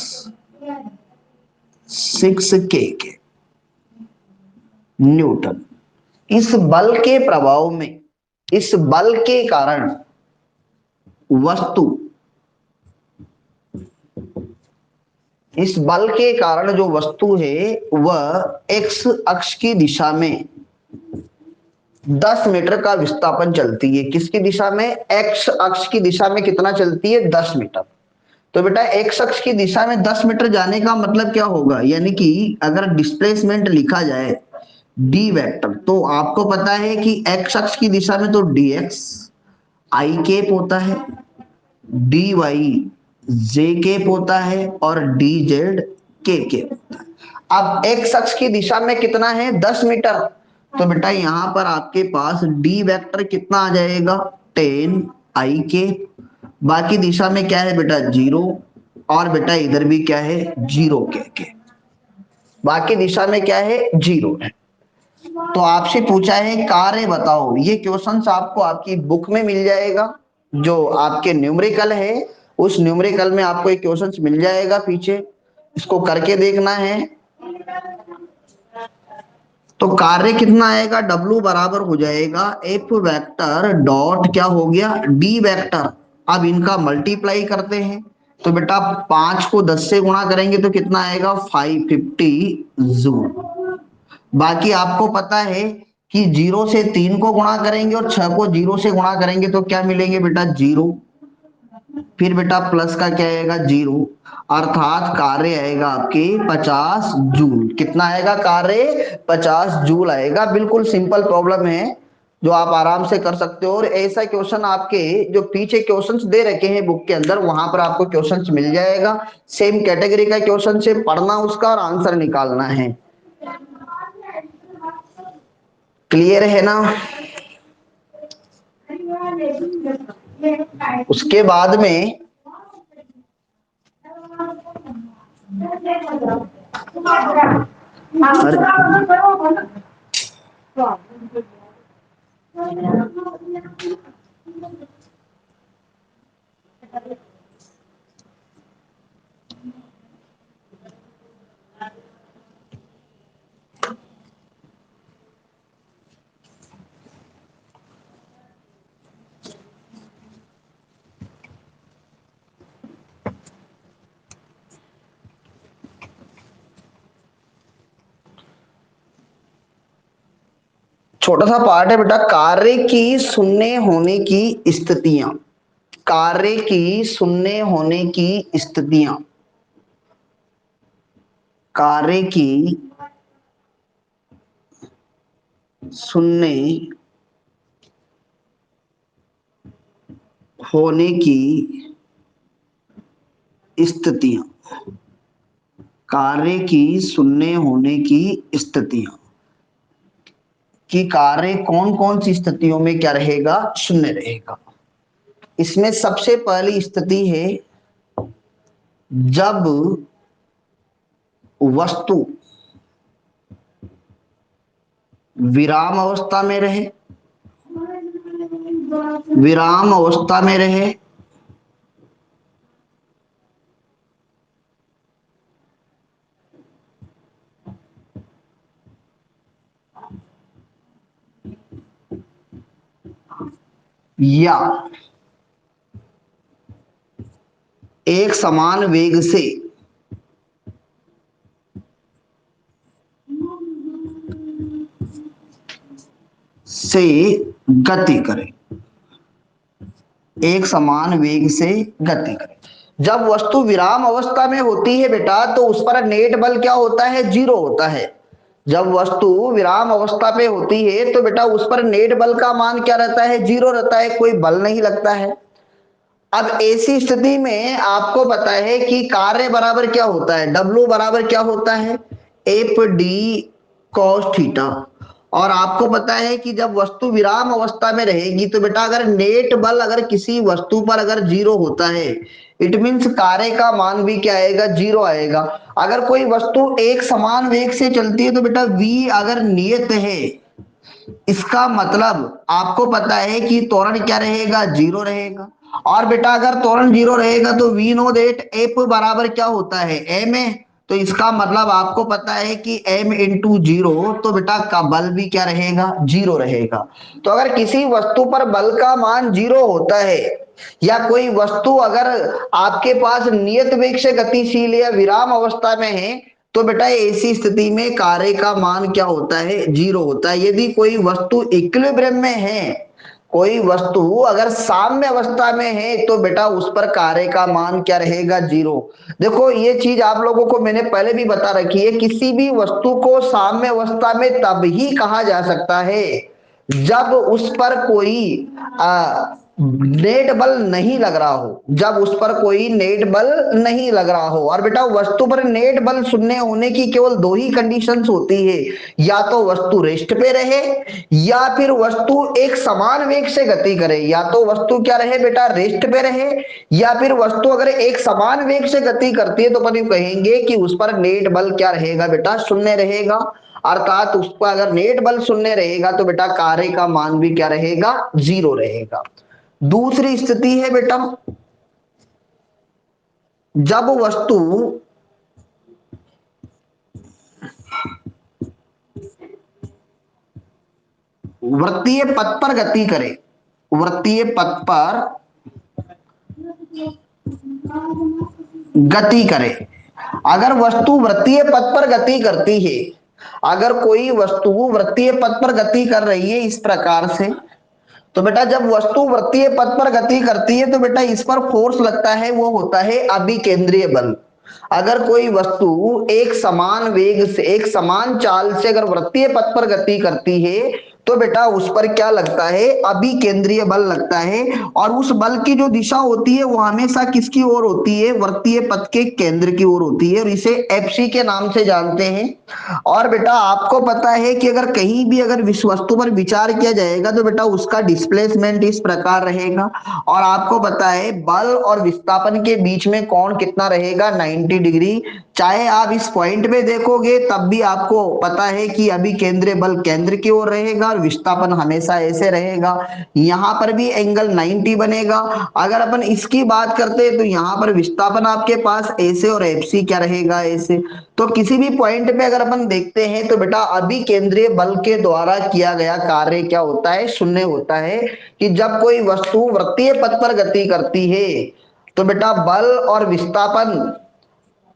6k के न्यूटन। इस बल के प्रभाव में, इस बल के कारण वस्तु, इस बल के कारण जो वस्तु है वह एक्स अक्ष की दिशा में 10 मीटर का विस्थापन चलती है। किसकी दिशा में, एक्स अक्ष की दिशा में कितना चलती है 10 मीटर। तो बेटा एक्स अक्ष की दिशा में 10 मीटर जाने का मतलब क्या होगा, यानी कि अगर डिस्प्लेसमेंट लिखा जाए डी वेक्टर, तो आपको पता है कि एक्स अक्ष की दिशा में तो डी एक्स आई केप होता है, डी वाई जे केप होता है, और डी जेड के केप होता है। अब एक्स अक्ष की दिशा में कितना है 10 मीटर, तो बेटा यहां पर आपके पास डी वेक्टर कितना आ जाएगा 10 आई के। बाकी दिशा में क्या है बेटा 0, और बेटा इधर भी क्या है 0 के। बाकी दिशा में क्या है 0 है। तो आपसे पूछा है कार्य बताओ। ये क्वेश्चंस आपको आपकी बुक में मिल जाएगा, जो आपके न्यूमेरिकल है उस न्यूमेरिकल में आपको एक क्वेश्चंस मिल जाएगा पीछे, इसको करके देखना है। तो कार्य कितना आएगा, W बराबर हो जाएगा एफ वेक्टर डॉट क्या हो गया डी वेक्टर। अब इनका मल्टीप्लाई करते हैं, तो बेटा 5 को 10 से गुणा करेंगे तो कितना आएगा 550 जूल। बाकी आपको पता है कि 0 से 3 को गुणा करेंगे और 6 को 0 से गुणा करेंगे तो क्या मिलेंगे बेटा 0, फिर बेटा प्लस का क्या आएगा 0, अर्थात कार्य आएगा आपके 50 जूल। कितना आएगा कार्य 50 जूल आएगा। बिल्कुल सिंपल प्रॉब्लम है जो आप आराम से कर सकते हो। और ऐसा क्वेश्चन आपके जो पीछे क्वेश्चंस दे रखे हैं बुक के अंदर वहां पर आपको क्वेश्चंस मिल जाएगा। सेम कैटेगरी का क्वेश्चन से पढ़ना उसका और आंसर निकालना है। क्लियर है ना। उसके बाद में छोटा सा पार्ट है बेटा, कार्य की शून्य होने की स्थितियां। कार्य की शून्य होने की स्थितियां, कार्य की शून्य होने की स्थितियां, कार्य की शून्य होने की स्थितियां, कि कार्य कौन कौन सी स्थितियों में क्या रहेगा, शून्य रहेगा। इसमें सबसे पहली स्थिति है जब वस्तु विराम अवस्था में रहे, विराम अवस्था में रहे, या एक समान वेग से गति करे, एक समान वेग से गति करे। जब वस्तु विराम अवस्था में होती है बेटा तो उस पर नेट बल क्या होता है, जीरो होता है। जब वस्तु विराम अवस्था पे होती है तो बेटा उस पर नेट बल का मान क्या रहता है, जीरो रहता है, कोई बल नहीं लगता है। अब ऐसी स्थिति में आपको पता है कि कार्य बराबर क्या होता है, डब्ल्यू बराबर क्या होता है, एफ डी कॉस थीटा। और आपको पता है कि जब वस्तु विराम अवस्था में रहेगी तो बेटा अगर नेट बल अगर किसी वस्तु पर अगर जीरो होता है, इट मीन्स कार्य का मान भी क्या आएगा, जीरो आएगा। अगर कोई वस्तु एक समान वेग से चलती है तो बेटा v अगर नियत है, इसका मतलब आपको पता है कि त्वरण क्या रहेगा, जीरो रहेगा। और बेटा अगर त्वरण जीरो रहेगा तो वी नो दैट एफ बराबर क्या होता है, एम है। तो इसका मतलब आपको पता है कि एम इंटू जीरो, तो बेटा का बल भी क्या रहेगा, जीरो रहेगा। तो अगर किसी वस्तु पर बल का मान जीरो होता है या कोई वस्तु अगर आपके पास नियत वेग से गतिशील या विराम अवस्था में है तो बेटा ऐसी स्थिति में कार्य का मान क्या होता है, जीरो होता है। यदि कोई वस्तु इक्विलिब्रियम में है, कोई वस्तु अगर साम्य अवस्था में है तो बेटा उस पर कार्य का मान क्या रहेगा, जीरो। देखो ये चीज आप लोगों को मैंने पहले भी बता रखी है, किसी भी वस्तु को साम्य अवस्था में तब ही कहा जा सकता है जब उस पर कोई नेट बल नहीं लग रहा हो, जब उस पर कोई नेट बल नहीं लग रहा हो। और बेटा वस्तु पर नेट बल शून्य होने की केवल दो ही कंडीशंस होती है, या तो वस्तु रेस्ट पे रहे या फिर वस्तु एक समान वेग से गति करे। या तो वस्तु क्या रहे बेटा, रेस्ट पे रहे, या फिर वस्तु अगर एक समान वेग से गति करती है तो अपन कहेंगे कि उस पर नेट बल क्या रहेगा बेटा, शून्य रहेगा। अर्थात उस पर अगर नेट बल शून्य रहेगा तो बेटा कार्य का मान भी क्या रहेगा, जीरो रहेगा। दूसरी स्थिति है बेटा जब वस्तु वृत्तीय पथ पर गति करे, वृत्तीय पथ पर गति करे। अगर वस्तु वृत्तीय पथ पर गति करती है, अगर कोई वस्तु वृत्तीय पथ पर गति कर रही है इस प्रकार से, तो बेटा जब वस्तु वृत्तीय पथ पर गति करती है तो बेटा इस पर फोर्स लगता है, वो होता है अभिकेंद्रीय बल। अगर कोई वस्तु एक समान वेग से, एक समान चाल से अगर वृत्तीय पथ पर गति करती है तो बेटा उस पर क्या लगता है, अभिकेंद्रीय बल लगता है। और उस बल की जो दिशा होती है वो हमेशा किसकी ओर होती है, वृत्तीय पथ के केंद्र की ओर होती है, और इसे एफसी के नाम से जानते हैं। और बेटा आपको पता है कि अगर कहीं भी अगर वस्तु पर विचार किया जाएगा तो बेटा उसका डिस्प्लेसमेंट इस प्रकार रहेगा। और आपको पता है बल और विस्थापन के बीच में कोण कितना रहेगा, 90 डिग्री। चाहे आप इस पॉइंट पे देखोगे तब भी आपको पता है कि अभी केंद्रीय बल केंद्र की ओर रहेगा और विस्थापन हमेशा ऐसे रहेगा। यहां पर भी एंगल 90 बनेगा। अगर अपन इसकी बात करते हैं तो यहां पर विस्थापन आपके पास ऐसे और एफसी क्या रहेगा, ऐसे। तो किसी भी पॉइंट पे अगर अपन देखते हैं तो बेटा अभी केंद्रीय बल के द्वारा किया गया कार्य क्या होता है, शून्य होता है। कि जब कोई वस्तु वृत्तीय पथ पर गति करती है तो बेटा बल और विस्थापन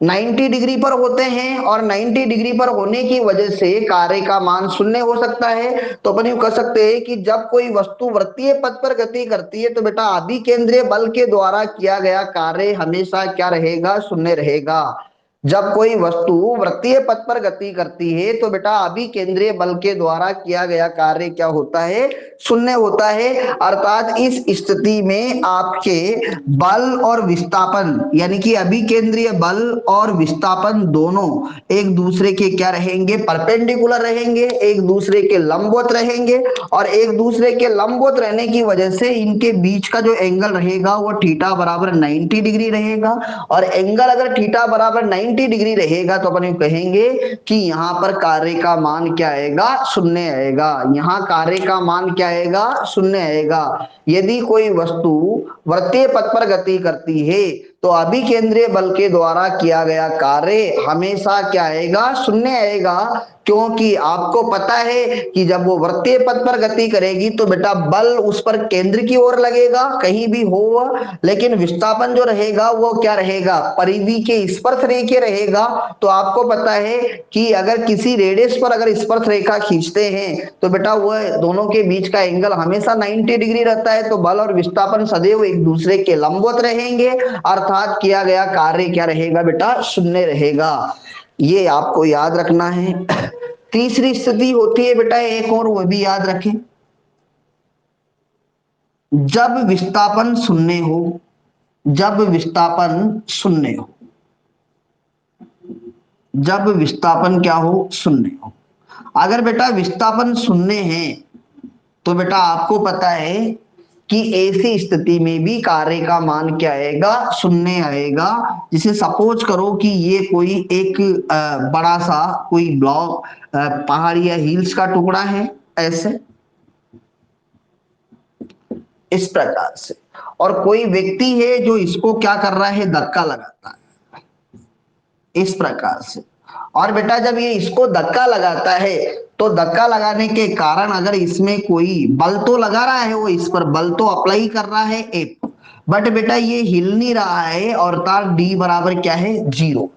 90 डिग्री पर होते हैं और 90 डिग्री पर होने की वजह से कार्य का मान शून्य हो सकता है। तो अपन यूं कह सकते हैं कि जब कोई वस्तु वृत्तीय पथ पर गति करती है तो बेटा अभिकेंद्रीय बल के द्वारा किया गया कार्य हमेशा क्या रहेगा, शून्य रहेगा। जब कोई वस्तु वृत्तीय पथ पर गति करती है तो बेटा अभिकेंद्रीय बल के द्वारा किया गया कार्य क्या होता है, शून्य होता है। अर्थात इस स्थिति में आपके बल और विस्थापन यानी कि अभिकेंद्रीय बल और विस्थापन दोनों एक दूसरे के क्या रहेंगे, परपेंडिकुलर रहेंगे, एक दूसरे के लंबवत रहेंगे। और एक दूसरे के लंबवत रहने की वजह से इनके बीच का जो एंगल रहेगा वो थीटा बराबर 90 डिग्री रहेगा। और एंगल अगर थीटा बराबर 90 डिग्री रहेगा तो अपन कहेंगे कि यहां पर कार्य का मान क्या आएगा, शून्य आएगा। यहां कार्य का मान क्या आएगा, शून्य आएगा। यदि कोई वस्तु वृत्तीय पथ पर गति करती है तो अभिकेंद्रीय बल के द्वारा किया गया कार्य हमेशा क्या आएगा, शून्य आएगा। क्योंकि आपको पता है कि जब वो वृत्तीय पथ पर गति करेगी तो बेटा बल उस पर केंद्र की ओर लगेगा कहीं भी हो, लेकिन विस्थापन जो रहेगा वो क्या रहेगा, परिधि के स्पर्श रेखीय रहेगा। तो आपको पता है कि अगर किसी रेडियस पर अगर स्पर्श रेखा खींचते हैं तो बेटा वह दोनों के बीच का एंगल हमेशा 90 डिग्री रहता है। तो बल और विस्थापन सदैव एक दूसरे के लंबवत रहेंगे, अर्थात किया गया कार्य क्या रहेगा बेटा, शून्य रहेगा। ये आपको याद रखना है। तीसरी स्थिति होती है बेटा एक और, वो भी याद रखें। जब विस्थापन शून्य हो, जब विस्थापन शून्य हो, जब विस्थापन क्या हो, शून्य हो। अगर बेटा विस्थापन शून्य है तो बेटा आपको पता है कि ऐसी स्थिति में भी कार्य का मान क्या आएगा, शून्य आएगा। जिसे सपोज करो कि ये कोई एक बड़ा सा कोई ब्लॉक पहाड़ या हिल्स का टुकड़ा है, ऐसे इस प्रकार से, और कोई व्यक्ति है जो इसको क्या कर रहा है, धक्का लगाता है इस प्रकार से। और बेटा जब ये इसको धक्का लगाता है तो धक्का लगाने के कारण अगर इसमें कोई बल तो लगा रहा है, वो इस पर बल तो अप्लाई कर रहा है एफ, बट बेटा ये हिल नहीं रहा है। और अर्थात डी बराबर क्या है, जीरो।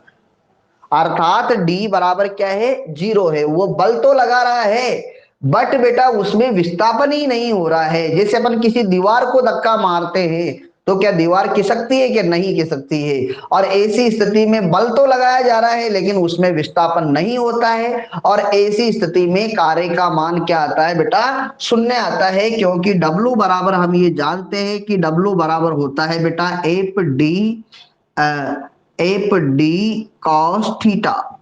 अर्थात डी बराबर क्या है, जीरो है। वो बल तो लगा रहा है बट बेटा उसमें विस्थापन ही नहीं हो रहा है। जैसे अपन किसी दीवार को धक्का मारते हैं तो क्या दीवार खिसकती है, क्या नहीं खिसकती है। और ऐसी स्थिति में बल तो लगाया जा रहा है लेकिन उसमें विस्थापन नहीं होता है। और ऐसी स्थिति में कार्य का मान क्या आता है बेटा, शून्य आता है। क्योंकि डब्लू बराबर हम ये जानते हैं कि डब्लू बराबर होता है बेटा एफ डी कॉस थीटा,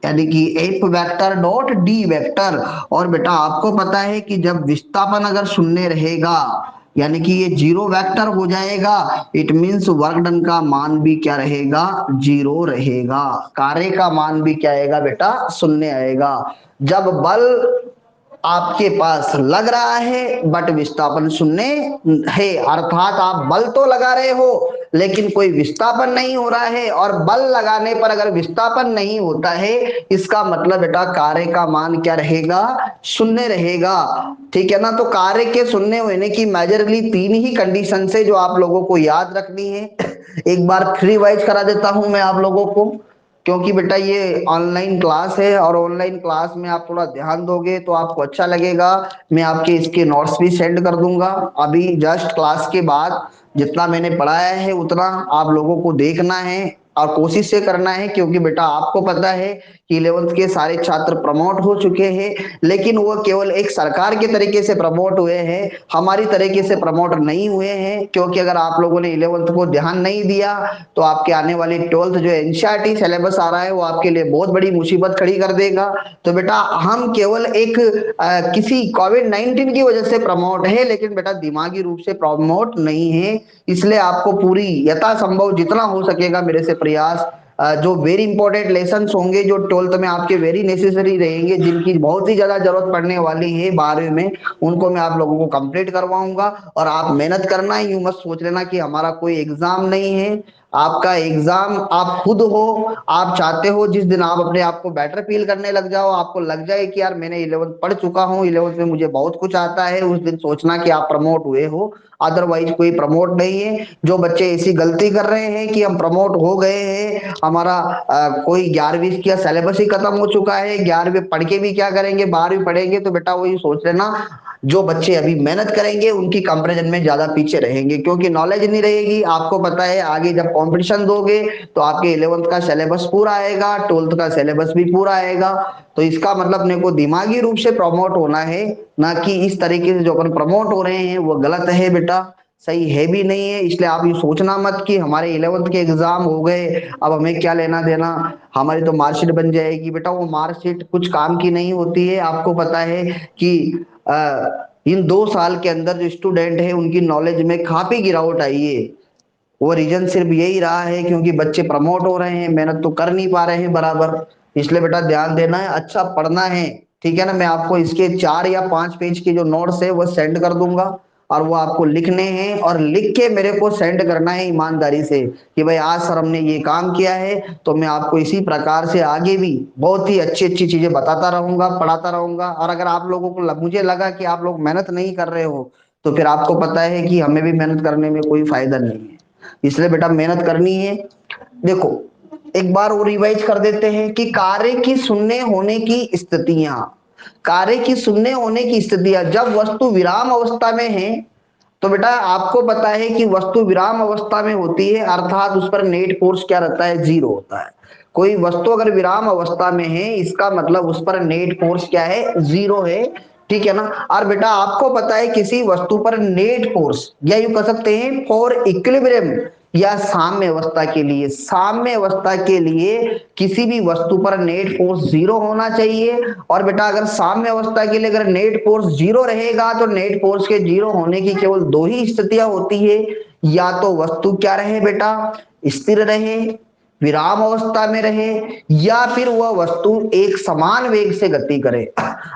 यानी कि F vector dot D vector. और बेटा आपको पता है कि जब विस्थापन अगर शून्य रहेगा यानी कि ये जीरो वेक्टर हो जाएगा, इट मींस वर्क डन का मान भी क्या रहेगा, जीरो रहेगा। कार्य का मान भी क्या आएगा बेटा, शून्य आएगा। जब बल आपके पास लग रहा है बट विस्थापन शून्य है, अर्थात आप बल तो लगा रहे हो लेकिन कोई विस्थापन नहीं हो रहा है। और बल लगाने पर अगर विस्थापन नहीं होता है इसका मतलब बेटा कार्य का मान क्या रहेगा, शून्य रहेगा। ठीक है ना। तो कार्य के शून्य होने की मेजरली तीन ही कंडीशन है जो आप लोगों को याद रखनी है। एक बार फ्री वाइज करा देता हूं मैं आप लोगों को, क्योंकि बेटा ये ऑनलाइन क्लास है और ऑनलाइन क्लास में आप थोड़ा ध्यान दोगे तो आपको अच्छा लगेगा। मैं आपके इसके नोट्स भी सेंड कर दूंगा। अभी जस्ट क्लास के बाद जितना मैंने पढ़ाया है उतना आप लोगों को देखना है और कोशिश से करना है। क्योंकि बेटा आपको पता है कि 11th के सारे छात्र प्रमोट हो चुके हैं, लेकिन वो केवल एक सरकार के तरीके से प्रमोट हुए हैं, हमारी तरीके से प्रमोट नहीं हुए हैं। क्योंकि अगर आप लोगों ने 11th को ध्यान नहीं दिया तो आपके आने वाली 12th जो एनसीईआरटी सिलेबस आ रहा है वो आपके लिए बहुत बड़ी मुसीबत खड़ी कर देगा। तो बेटा हम केवल एक किसी कोविड-19 की वजह से प्रमोट है, लेकिन बेटा दिमागी रूप से प्रमोट नहीं है। इसलिए आपको पूरी यथासंभव जितना हो सकेगा मेरे से प्रयास, जो वेरी इंपॉर्टेंट लेसन होंगे जो 12th में आपके वेरी नेसेसरी रहेंगे, जिनकी बहुत ही ज्यादा जरूरत पड़ने वाली है 12वीं में, उनको मैं आप लोगों को कंप्लीट करवाऊंगा। और आप मेहनत करना, यूं मत सोच लेना कि हमारा कोई एग्जाम नहीं है। आपका एग्जाम आप खुद हो, आप चाहते हो जिस दिन आप अपने आप को बेटर फील करने लग जाओ, आपको लग जाए कि यार मैंने 11th पढ़ चुका हूँ, 11th में मुझे बहुत कुछ आता है, उस दिन सोचना कि आप प्रमोट हुए हो। अदरवाइज कोई प्रमोट नहीं है। जो बच्चे ऐसी गलती कर रहे हैं कि हम प्रमोट हो गए हैं, हमारा कोई 11वीं का सिलेबस ही खत्म हो चुका है, 11वीं पढ़ के भी क्या करेंगे, 12वीं पढ़ेंगे, तो बेटा वही सोच लेना जो बच्चे अभी मेहनत करेंगे उनकी कंपैरिजन में ज्यादा पीछे रहेंगे, क्योंकि नॉलेज नहीं रहेगी। आपको पता है आगे जब कंपटीशन दोगे तो आपके 11th का सिलेबस पूरा आएगा, 12th का सिलेबस भी पूरा आएगा। तो इसका मतलब अपने को दिमागी रूप से प्रमोट होना है, ना कि इस तरीके से जो अपन प्रमोट हो रहे हैं वो गलत है बेटा, सही है भी नहीं है। इसलिए आप ये सोचना मत कि हमारे 11th के एग्जाम हो गए, अब हमें क्या लेना देना, हमारी तो मार्कशीट बन जाएगी। बेटा वो मार्कशीट कुछ काम की नहीं होती है। आपको पता है कि इन 2 साल के अंदर जो स्टूडेंट है उनकी नॉलेज में काफी गिरावट आई है। वो रीजन सिर्फ यही रहा है क्योंकि बच्चे प्रमोट हो रहे हैं, मेहनत तो कर नहीं पा रहे हैं बराबर। इसलिए बेटा ध्यान देना है, अच्छा पढ़ना है, ठीक है ना। मैं आपको इसके 4 या 5 पेज के जो नोट्स है वो सेंड कर दूंगा, और वो आपको लिखने हैं, और लिख के मेरे को सेंड करना है ईमानदारी से कि भाई आज सर हमने ये काम किया है। तो मैं आपको इसी प्रकार से आगे भी बहुत ही अच्छी अच्छी चीजें बताता रहूंगा, पढ़ाता रहूंगा। और अगर आप लोगों को मुझे लगा कि आप लोग मेहनत नहीं कर रहे हो, तो फिर आपको पता है कि हमें भी मेहनत करने में कोई फायदा नहीं है। इसलिए बेटा मेहनत करनी है। देखो एक बार वो रिवाइज कर देते हैं कि कार्य की शून्य होने की स्थितियां, कार्य की शून्य होने की स्थितियां जब वस्तु विराम अवस्था में है, तो बेटा आपको पता है कि वस्तु विराम अवस्था में होती है, अर्थात उस पर नेट फोर्स क्या रहता है, 0 होता है। कोई वस्तु अगर विराम अवस्था में है इसका मतलब उस पर नेट फोर्स क्या है, 0 है, ठीक है ना। और बेटा आपको पता है किसी वस्तु पर नेट फोर्स, या यूं कह सकते हैं फॉर इक्विलिब्रियम या साम्य अवस्था के लिए, साम्य अवस्था के लिए किसी भी वस्तु पर नेट फोर्स 0 होना चाहिए। और बेटा अगर साम्य अवस्था के लिए अगर नेट फोर्स 0 रहेगा तो नेट फोर्स के 0 होने की केवल 2 ही स्थितियां होती है, या तो वस्तु क्या रहे बेटा, स्थिर रहे, विराम अवस्था में रहे, या फिर वह वस्तु एक समान वेग से गति करे।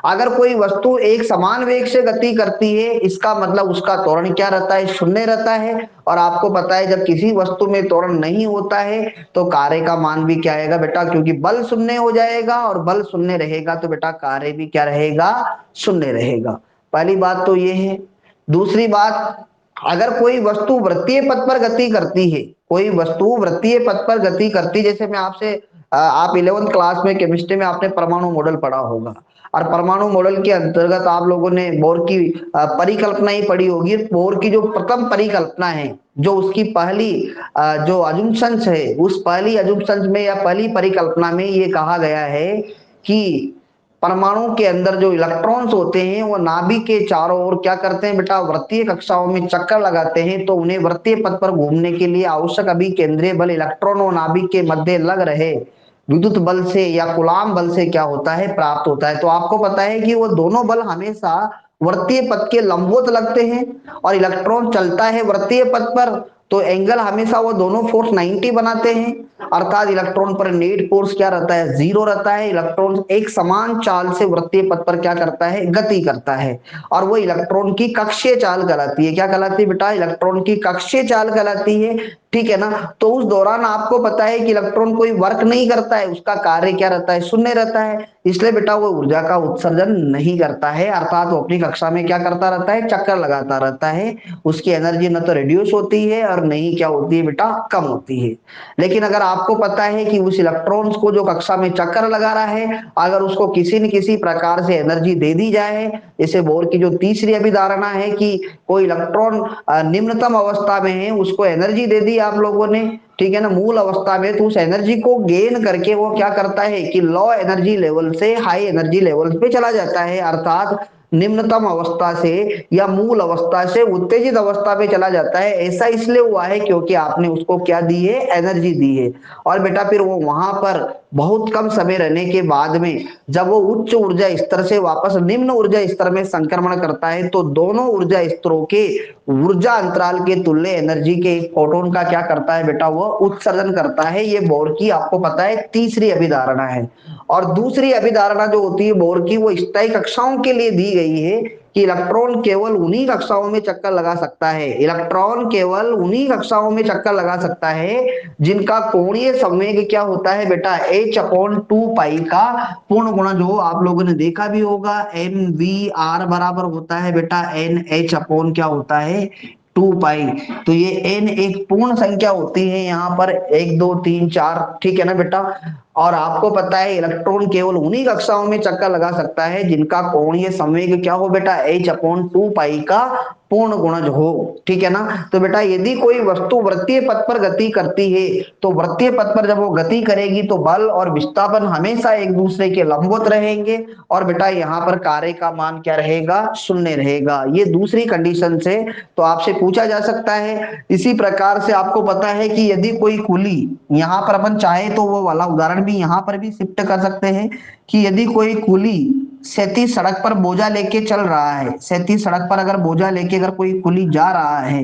अगर कोई वस्तु एक समान वेग से गति करती है इसका मतलब उसका त्वरण क्या रहता है, शून्य रहता है। और आपको पता है जब किसी वस्तु में त्वरण नहीं होता है तो कार्य का मान भी क्या आएगा बेटा, क्योंकि बल शून्य हो जाएगा, और बल शून्य रहेगा तो बेटा कार्य भी क्या रहेगा, शून्य रहेगा। पहली बात तो ये है। दूसरी बात, अगर कोई वस्तु वृत्तीय पथ पर गति करती है, कोई वस्तु वृत्तीय पथ पर गति करती, जैसे मैं आपसे आप 11th क्लास में केमिस्ट्री में आपने परमाणु मॉडल पढ़ा होगा, और परमाणु मॉडल के अंतर्गत आप लोगों ने बोर की परिकल्पना ही पढ़ी होगी। बोर की जो प्रथम परिकल्पना है, जो उसकी पहली जो अजम्पशंस है, उस पहली अजम्पशंस में या पहली परिकल्पना में ये कहा गया है कि परमाणु के अंदर जो इलेक्ट्रॉन्स होते हैं वो नाभिक के चारों ओर क्या करते हैं बेटा, वृत्तीय कक्षाओं में चक्कर लगाते हैं। तो उन्हें वृत्तीय पथ पर घूमने के लिए आवश्यक अभी केंद्रीय बल इलेक्ट्रॉन और नाभिक के मध्य लग रहे विद्युत बल से या कूलाम बल से क्या होता है, प्राप्त होता है। तो आपको पता है कि वो दोनों बल हमेशा वृत्तीय पथ के लंबवत लगते हैं, और इलेक्ट्रॉन चलता है वृत्तीय पथ पर, तो एंगल हमेशा वो दोनों फोर्स 90 बनाते हैं। अर्थात इलेक्ट्रॉन पर नेट फोर्स क्या रहता है, 0 रहता है। इलेक्ट्रॉन एक समान चाल से वृत्तीय पथ पर क्या करता है, गति करता है, और वो इलेक्ट्रॉन की कक्षीय चाल कहलाती है। क्या कहलाती है बेटा, इलेक्ट्रॉन की कक्षीय चाल कहलाती है, ठीक है ना। तो उस दौरान आपको पता है कि इलेक्ट्रॉन कोई वर्क नहीं करता है, उसका कार्य क्या रहता है, शून्य रहता है। इसलिए बेटा वो ऊर्जा का उत्सर्जन नहीं करता है, अर्थात वो अपनी कक्षा में क्या करता रहता है, चक्कर लगाता रहता है। उसकी एनर्जी न तो रिड्यूस होती है और नहीं क्या होती है बेटा, कम होती है। लेकिन अगर आपको पता है कि उस इलेक्ट्रॉन्स को जो कक्षा में चक्कर लगा रहा है, अगर उसको किसी न किसी प्रकार से एनर्जी दे दी जाए, जैसे बोर की जो तीसरी अभिधारणा है कि कोई इलेक्ट्रॉन निम्नतम अवस्था में है, उसको एनर्जी दे दी आप लोगों ने, ठीक है ना, मूल अवस्था में, तो उस एनर्जी को गेन करके वो क्या करता है कि लो एनर्जी लेवल से हाई एनर्जी लेवल पे चला जाता है। अर्थात निम्नतम अवस्था से या मूल अवस्था से उत्तेजित अवस्था पे चला जाता है। ऐसा इसलिए हुआ है क्योंकि आपने उसको क्या दी है, एनर्जी दी है। और बेटा फिर वो वहां पर बहुत कम समय रहने के बाद में जब वो उच्च ऊर्जा स्तर से वापस निम्न ऊर्जा स्तर में संक्रमण करता है, तो दोनों ऊर्जा स्तरों के ऊर्जा अंतराल के तुल्य एनर्जी के एक फोटोन का क्या करता है बेटा, वो उत्सर्जन करता है। ये बोर की आपको पता है तीसरी अभिधारणा है। और दूसरी अभिधारणा जो होती है बोर की, वो स्थायी कक्षाओं के लिए दी गई है कि इलेक्ट्रॉन केवल उन्हीं कक्षाओं में चक्कर लगा सकता है, इलेक्ट्रॉन केवल उन्हीं कक्षाओं में चक्कर लगा सकता है जिनका कोणीय संवेग क्या होता है बेटा, h/2 पाई का पूर्ण गुणज हो। आप लोगों ने देखा भी होगा mvr बराबर होता है बेटा nh अपॉन क्या होता है 2 पाई। तो ये n एक पूर्ण संख्या होती है यहाँ पर 1 2 3 4, ठीक है ना बेटा। और आपको पता है इलेक्ट्रॉन केवल उन्हीं कक्षाओं में चक्कर लगा सकता है जिनका कोणीय संवेग क्या हो बेटा, h/2 पाई का पूर्ण गुणज हो, ठीक है ना। तो बेटा यदि कोई वस्तु वृत्तीय पथ पर गति करती है तो वृत्तीय पथ पर जब वो गति करेगी तो बल और विस्थापन हमेशा एक दूसरे के लंबवत रहेंगे और बेटा यहाँ पर कार्य का मान क्या रहेगा, शून्य रहेगा। ये दूसरी कंडीशन से तो आपसे पूछा जा सकता है। इसी प्रकार से आपको पता है कि यदि कोई कुली, यहाँ पर अपन चाहे तो वो वाला उदाहरण भी यहाँ पर भी शिफ्ट कर सकते हैं कि यदि कोई कुली क्षैतिज सड़क पर बोझा लेके चल रहा है, क्षैतिज सड़क पर अगर बोझा लेके अगर कोई कुली जा रहा है,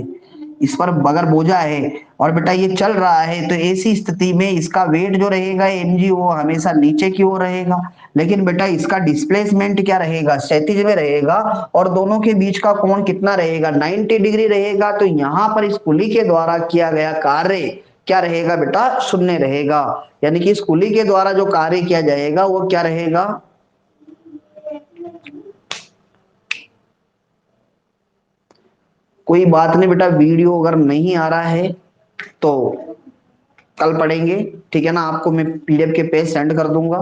इस पर अगर बोझा है और बेटा ये चल रहा है, तो ऐसी स्थिति में इसका वेट जो रहेगा mg वो हमेशा नीचे की ओर रहेगा, लेकिन बेटा इसका डिस्प्लेसमेंट क्या रहेगा, क्षैतिज में रहेगा और दोनों के बीच का कोण कितना रहेगा, 90 डिग्री रहेगा। तो यहाँ पर इस कुली के द्वारा किया गया कार्य क्या रहेगा बेटा, शून्य रहेगा। यानी कि इस कुली के द्वारा जो कार्य किया जाएगा वो क्या रहेगा, कोई बात नहीं बेटा, वीडियो अगर नहीं आ रहा है तो कल पढ़ेंगे, ठीक है ना। आपको मैं पीडीएफ के पेज सेंड कर दूंगा।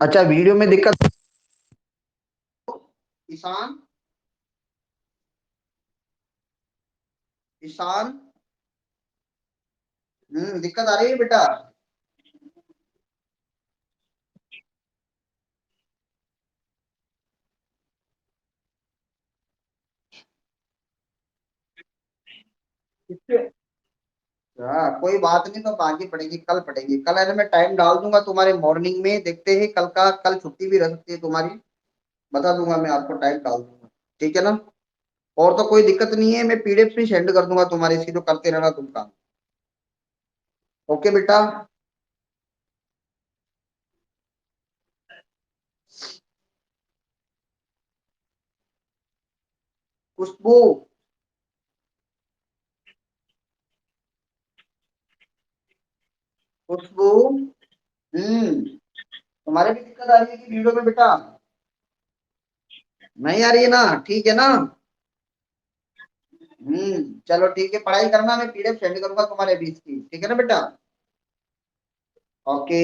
अच्छा वीडियो में दिक्कत, ईशान, ईशान, दिक्कत आ रही है बेटा। हाँ कोई बात नहीं, तो आगे पढ़ेंगे, कल पढ़ेंगे। कल है ना मैं टाइम डाल दूंगा तुम्हारे मॉर्निंग में, देखते हैं कल का, कल छुट्टी भी रह सकती है तुम्हारी, बता दूंगा मैं आपको, टाइम डाल दूंगा, ठीक है ना। और तो कोई दिक्कत नहीं है, मैं पीडीएफ भी सेंड कर दूंगा तुम्हारे, इसकी जो करते रहना तुम काम। ओके बेटा। खुशबू, खुशबू, तुम्हारे भी दिक्कत आ रही है कि वीडियो में बेटा, नहीं आ रही है ना, ठीक है ना। चलो ठीक है, पढ़ाई करना, मैं पीडीएफ सेंड करूंगा तुम्हारे बीच की, ठीक है ना बेटा। ओके।